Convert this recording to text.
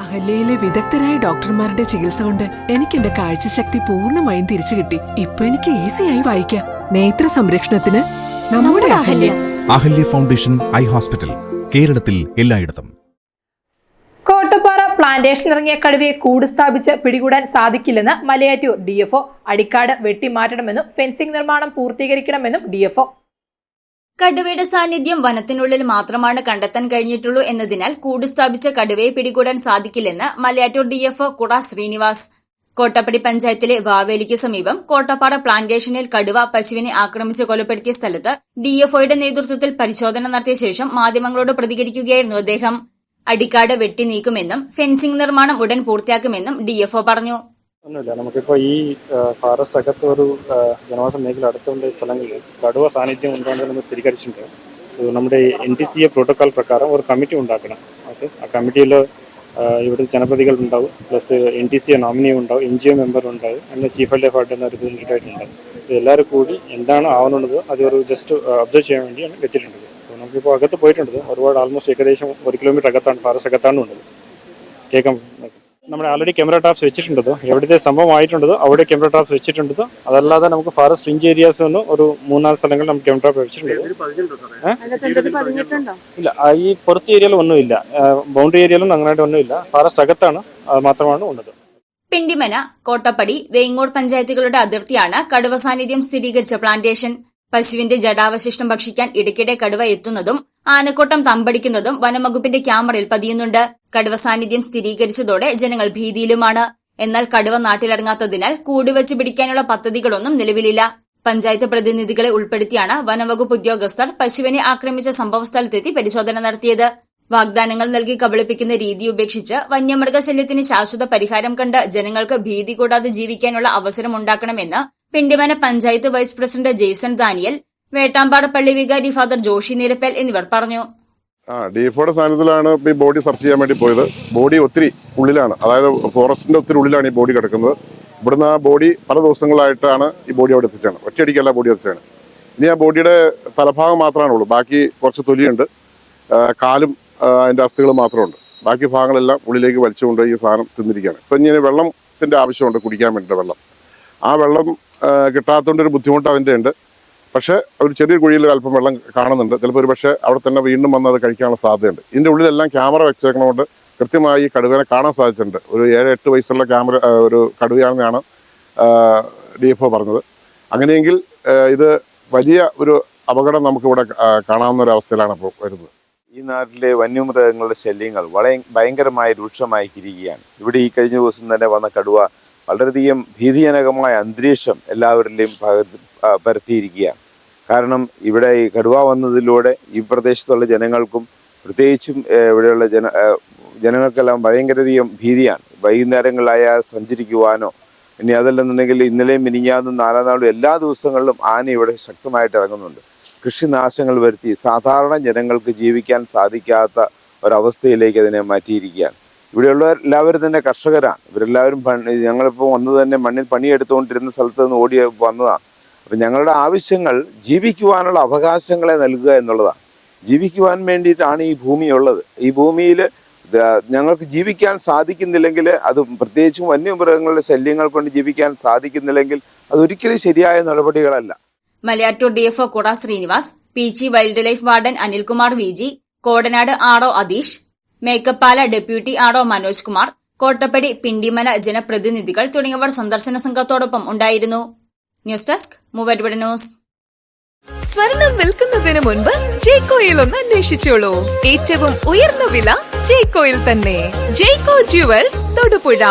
അഹല്യയിലെ വിദഗ്ധരായ ഡോക്ടർമാരുടെ ചികിത്സ കൊണ്ട് എനിക്ക് എന്റെ കാഴ്ചശക്തി പൂർണ്ണമായും തിരിച്ചു കിട്ടി. ഇപ്പൊ എനിക്ക് ഈസിയായി വായിക്കാം. നേത്ര സംരക്ഷണത്തിന് നമ്മുടെ Ahalya. Ahalya foundation eye hospital, കേരളത്തിൽ എല്ലായിടത്തും. കോട്ടപ്പാറ പ്ലാന്റേഷനിലിറങ്ങിയ കടുവയെ കൂട് സ്ഥാപിച്ച് പിടികൂടാൻ സാധിക്കില്ലെന്ന് മലയാറ്റൂർ DFO. അടിക്കാട് വെട്ടിമാറ്റണമെന്നും ഫെൻസിംഗ് നിർമ്മാണം പൂർത്തീകരിക്കണമെന്നും DFO. കടുവയുടെ സാന്നിധ്യം വനത്തിനുള്ളിൽ മാത്രമാണ് കണ്ടെത്താൻ കഴിഞ്ഞിട്ടുള്ളൂ എന്നതിനാൽ കൂട് സ്ഥാപിച്ച കടുവയെ പിടികൂടാൻ സാധിക്കില്ലെന്ന് മലയാറ്റൂർ DFO കുട ശ്രീനിവാസ്. കോട്ടപ്പടി പഞ്ചായത്തിലെ വാവേലിക്ക് സമീപം കോട്ടപ്പാറ പ്ലാന്റേഷനിൽ കടുവ പശുവിനെ ആക്രമിച്ച് കൊലപ്പെടുത്തിയ സ്ഥലത്ത് DFOയുടെ നേതൃത്വത്തിൽ പരിശോധന നടത്തിയ ശേഷം മാധ്യമങ്ങളോട് പ്രതികരിക്കുകയായിരുന്നു അദ്ദേഹം. അടിക്കാട് വെട്ടി നീക്കുമെന്നും ഫെൻസിംഗ് നിർമ്മാണം ഉടൻ പൂർത്തിയാക്കുമെന്നും DFO പറഞ്ഞു. ഒന്നുമില്ല, നമുക്കിപ്പോൾ ഈ ഫോറസ്റ്റ് അകത്ത് ഒരു ജനവാസ മേഖല അടുത്തുള്ള സ്ഥലങ്ങളിൽ കടുവ സാന്നിധ്യം ഉണ്ടോയെന്ന് നമ്മൾ സ്ഥിരീകരിച്ചിട്ടുണ്ട്. സോ നമ്മുടെ NTCA പ്രോട്ടോകോൾ പ്രകാരം ഒരു കമ്മിറ്റി ഉണ്ടാക്കണം. ഓക്കെ, ആ കമ്മിറ്റിയിൽ ഇവിടുത്തെ ജനപ്രതികൾ ഉണ്ടാവും, പ്ലസ് NTCA നോമിനി ഉണ്ടാവും, NGO മെമ്പർ ഉണ്ടാവും, അങ്ങനെ ചീഫ് വൈൽഡ് ലൈഫ് വാർഡൻ റിപ്രസെൻറ്റേറ്റീവായിട്ടുണ്ടാവും. എല്ലാവരും കൂടി എന്താണ് ആവുന്നത് അതൊരു ജസ്റ്റ് ഒബ്സർവ് ചെയ്യാൻ വേണ്ടിയാണ് വെച്ചിട്ടുള്ളത്. സോ നമുക്കിപ്പോൾ അകത്ത് പോയിട്ടുണ്ട്, ഒരുപാട് ആൾമോസ്റ്റ് ഏകദേശം 1 കിലോമീറ്റർ അകത്താണ്, ഫോറസ്റ്റ് അകത്താണ് ഉള്ളത്. കേൾക്കാം, നമ്മുടെ ആൾറെഡി ക്യാമറ ടാപ്സ് വെച്ചിട്ടുണ്ടോ, എവിടുത്തെ സംഭവം ആയിട്ടുണ്ടോ അവിടെ ക്യാമറ ടാപ്സ് വെച്ചിട്ടുണ്ടോ. അതല്ലാതെ നമുക്ക് ഫോറസ്റ്റ് ഫ്രിഞ്ച് ഏരിയാസ് ഒന്നും ഒരു 3-4 സ്ഥലങ്ങളിൽ നമുക്ക് ക്യാമറ ടാപ്പ് വെച്ചിട്ടുണ്ട്. ഇല്ല, ഈ പുറത്ത് ഏരിയയിൽ ഒന്നുമില്ല, ബൗണ്ടറി ഏരിയയിലും അങ്ങനെയായിട്ട് ഒന്നുമില്ല, ഫോറസ്റ്റ് അകത്താണ് മാത്രമാണ് ഉള്ളത്. പിണ്ടിമന, കോട്ടപ്പടി, വേങ്ങോട് പഞ്ചായത്തുകളുടെ അതിർത്തിയാണ് കടുവ സാന്നിധ്യം സ്ഥിരീകരിച്ച പ്ലാന്റേഷൻ. പശുവിന്റെ ജഡാവശിഷ്ടം ഭക്ഷിക്കാൻ ഇടയ്ക്കിടെ കടുവ എത്തുന്നതും ആനക്കോട്ടം തമ്പടിക്കുന്നതും വനംവകുപ്പിന്റെ ക്യാമറയിൽ പതിയുന്നുണ്ട്. കടുവ സാന്നിധ്യം സ്ഥിരീകരിച്ചതോടെ ജനങ്ങൾ ഭീതിയിലുമാണ്. എന്നാൽ കടുവ നാട്ടിലിറങ്ങാത്തതിനാൽ കൂടുവെച്ച് പിടിക്കാനുള്ള പദ്ധതികളൊന്നും നിലവിലില്ല. പഞ്ചായത്ത് പ്രതിനിധികളെ ഉൾപ്പെടുത്തിയാണ് വനംവകുപ്പ് ഉദ്യോഗസ്ഥർ പശുവിനെ ആക്രമിച്ച സംഭവസ്ഥലത്തെത്തി പരിശോധന നടത്തിയത്. വാഗ്ദാനങ്ങൾ നൽകി കബളിപ്പിക്കുന്ന രീതി ഉപേക്ഷിച്ച് വന്യമൃഗശല്യത്തിന് ശാശ്വത പരിഹാരം കണ്ട് ജനങ്ങൾക്ക് ഭീതി കൂടാതെ ജീവിക്കാനുള്ള അവസരം ഉണ്ടാക്കണമെന്ന് പിണ്ടിമന പഞ്ചായത്ത് വൈസ് പ്രസിഡന്റ് ജെയ്സൺ ദാനിയൽ, വേട്ടാമ്പാട് പള്ളി വികാരി ഫാദർ ജോഷി നിരപ്പേൽ എന്നിവർ പറഞ്ഞു. DFOയുടെ സാന്നിധ്യത്തിലാണ് ഈ ബോഡി സെർച്ച് ചെയ്യാൻ വേണ്ടി പോയത്. ബോഡി ഒത്തിരി ഉള്ളിലാണ്, അതായത് ഫോറസ്റ്റിന്റെ ഒത്തിരി ഉള്ളിലാണ് ഈ ബോഡി കിടക്കുന്നത്. ഇവിടുന്ന് ആ ബോഡി പല ദിവസങ്ങളായിട്ടാണ് ഈ ബോഡി അവിടെ എത്തിച്ചാണ്, ഒറ്റയടിക്കല്ല ബോഡി എത്തിച്ചാണ്. ഇനി ആ ബോഡിയുടെ തലഭാഗം മാത്രമാണ് ഉള്ളൂ, ബാക്കി കുറച്ച് തൊലിയുണ്ട്, കാലും അതിന്റെ അസ്ഥികൾ മാത്രമുണ്ട്. ബാക്കി ഭാഗങ്ങളെല്ലാം ഉള്ളിലേക്ക് വലിച്ചുകൊണ്ട് ഈ സാധനം തിന്നിരിക്കുകയാണ്. ഇപ്പം ഇങ്ങനെ വെള്ളത്തിന്റെ ആവശ്യമുണ്ട്, കുടിക്കാൻ വേണ്ടിയിട്ട് വെള്ളം. ആ വെള്ളം കിട്ടാത്തതുകൊണ്ടൊരു ബുദ്ധിമുട്ട് അതിൻ്റെ ഉണ്ട്. പക്ഷേ ഒരു ചെറിയ കുഴിയിൽ അല്പം വെള്ളം കാണുന്നുണ്ട്. ചിലപ്പോൾ ഒരു പക്ഷേ അവിടെ തന്നെ വീണ്ടും വന്ന് അത് കഴിക്കാനുള്ള സാധ്യതയുണ്ട്. ഇതിൻ്റെ ഉള്ളിലെല്ലാം ക്യാമറ വെച്ചേക്കണതുകൊണ്ട് കൃത്യമായി കടുവനെ കാണാൻ സാധിച്ചിട്ടുണ്ട്. ഒരു 7-8 വയസ്സുള്ള ഒരു കടുവയാണെന്നാണ് DFO പറഞ്ഞത്. അങ്ങനെയെങ്കിൽ ഇത് വലിയ ഒരു അപകടം നമുക്കിവിടെ കാണാവുന്ന ഒരു അവസ്ഥയിലാണ് ഇപ്പോൾ വരുന്നത്. ഈ നാട്ടിലെ വന്യമൃഗങ്ങളുടെ ശല്യങ്ങൾ ഭയങ്കരമായി രൂക്ഷമായിരിക്കുകയാണ്. ഇവിടെ ഈ കഴിഞ്ഞ ദിവസം തന്നെ വന്ന കടുവ വളരെയധികം ഭീതിജനകമായ അന്തരീക്ഷം എല്ലാവരിലെയും പരത്തിയിരിക്കുകയാണ്. കാരണം ഇവിടെ ഈ കടുവ വന്നതിലൂടെ ഈ പ്രദേശത്തുള്ള ജനങ്ങൾക്കും പ്രത്യേകിച്ചും ഇവിടെയുള്ള ജനങ്ങൾക്കെല്ലാം ഭയങ്കരധികം ഭീതിയാണ്. വൈകുന്നേരങ്ങളിലായാൽ സഞ്ചരിക്കുവാനോ, ഇനി അതല്ലെന്നുണ്ടെങ്കിൽ ഇന്നലെയും മിനിഞ്ഞാന്നും 4 നാളും എല്ലാ ദിവസങ്ങളിലും ആന ഇവിടെ ശക്തമായിട്ട് ഇറങ്ങുന്നുണ്ട്. കൃഷിനാശങ്ങൾ വരുത്തി സാധാരണ ജനങ്ങൾക്ക് ജീവിക്കാൻ സാധിക്കാത്ത ഒരവസ്ഥയിലേക്ക് അതിനെ മാറ്റിയിരിക്കുകയാണ്. ഇവിടെയുള്ള എല്ലാവരും തന്നെ കർഷകരാണ്. ഇവരെല്ലാവരും ഞങ്ങളിപ്പോൾ വന്നത് തന്നെ മണ്ണിൽ പണിയെടുത്തുകൊണ്ടിരുന്ന സ്ഥലത്ത് നിന്ന് ഓടി വന്നതാണ്. അപ്പം ഞങ്ങളുടെ ആവശ്യങ്ങൾ ജീവിക്കുവാനുള്ള അവകാശങ്ങളെ നൽകുക എന്നുള്ളതാണ്. ജീവിക്കുവാൻ വേണ്ടിയിട്ടാണ് ഈ ഭൂമിയുള്ളത്. ഈ ഭൂമിയിൽ ഞങ്ങൾക്ക് ജീവിക്കാൻ സാധിക്കുന്നില്ലെങ്കിൽ, അത് പ്രത്യേകിച്ചും വന്യമൃഗങ്ങളുടെ ശല്യങ്ങൾ കൊണ്ട് ജീവിക്കാൻ സാധിക്കുന്നില്ലെങ്കിൽ അതൊരിക്കലും ശരിയായ നടപടികളല്ല. മലയാറ്റൂർ DFO കുട Srinivas, PG wildlife warden Anilkumar VG, Kodanad RO Adeesh, Mekkappala deputy RO Manoj Kumar, Kottappady Pindimana ജനപ്രതിനിധികൾ തുടങ്ങിയവർ സന്ദർശന സംഘത്തോടൊപ്പം ഉണ്ടായിരുന്നു. News desk Muvattupuzha news. സ്വർണം വിൽക്കുന്നതിന് മുൻപ് ജെയ്കോയിൽ ഒന്ന് അന്വേഷിച്ചോളൂ. ഏറ്റവും ഉയർന്ന വില ജെയ്കോയിൽ തന്നെ. ജെയ്കോ ജുവൽസ്, തൊടുപുഴ.